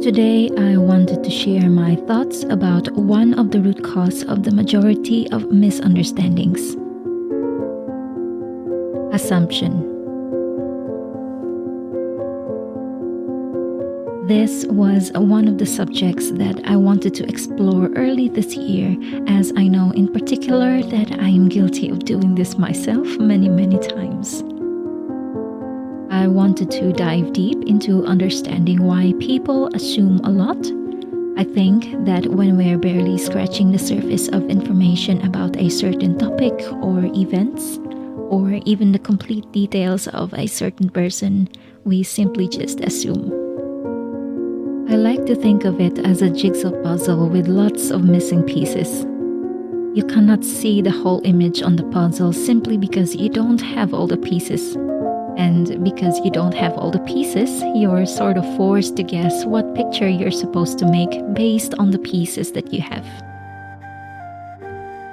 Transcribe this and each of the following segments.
Today, I wanted to share my thoughts about one of the root cause of the majority of misunderstandings: assumption. This was one of the subjects that I wanted to explore early this year, as I know in particular that I am guilty of doing this myself many times. I wanted to dive deep into understanding why people assume a lot. I think that when we're barely scratching the surface of information about a certain topic or events, or even the complete details of a certain person, we simply just assume. I like to think of it as a jigsaw puzzle with lots of missing pieces. You cannot see the whole image on the puzzle simply because you don't have all the pieces. And because you don't have all the pieces, you're sort of forced to guess what picture you're supposed to make based on the pieces that you have.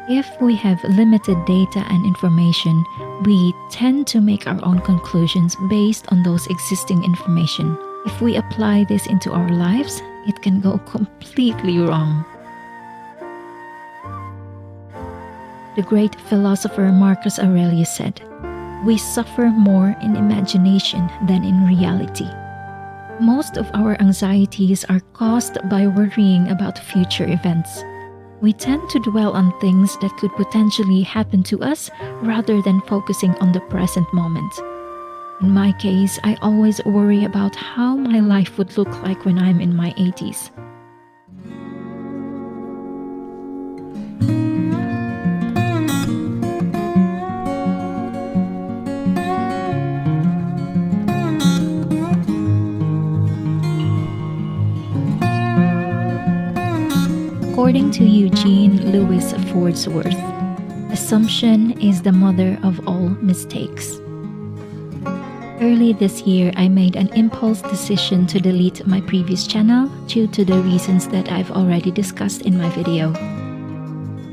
If we have limited data and information, we tend to make our own conclusions based on those existing information. If we apply this into our lives, it can go completely wrong. The great philosopher Marcus Aurelius said, "We suffer more in imagination than in reality." Most of our anxieties are caused by worrying about future events. We tend to dwell on things that could potentially happen to us rather than focusing on the present moment. In my case, I always worry about how my life would look like when I'm in my 80s. According to Eugene Louis Wordsworth, assumption is the mother of all mistakes. Early this year, I made an impulse decision to delete my previous channel due to the reasons that I've already discussed in my video.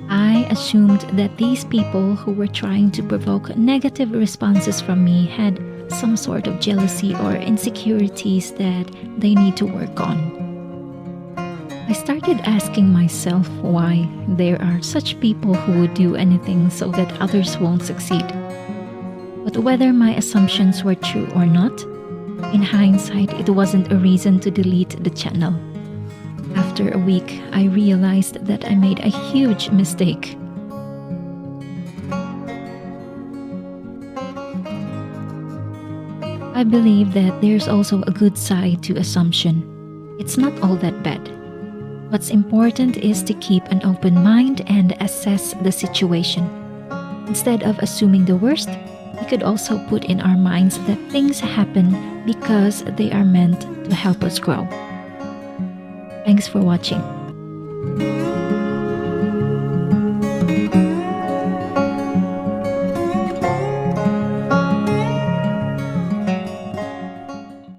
I assumed that these people who were trying to provoke negative responses from me had some sort of jealousy or insecurities that they need to work on. I started asking myself why there are such people who would do anything so that others won't succeed. But whether my assumptions were true or not, in hindsight, it wasn't a reason to delete the channel. After a week, I realized that I made a huge mistake. I believe that there's also a good side to assumption. It's not all that bad. What's important is to keep an open mind and assess the situation. Instead of assuming the worst, we could also put in our minds that things happen because they are meant to help us grow. Thanks for watching.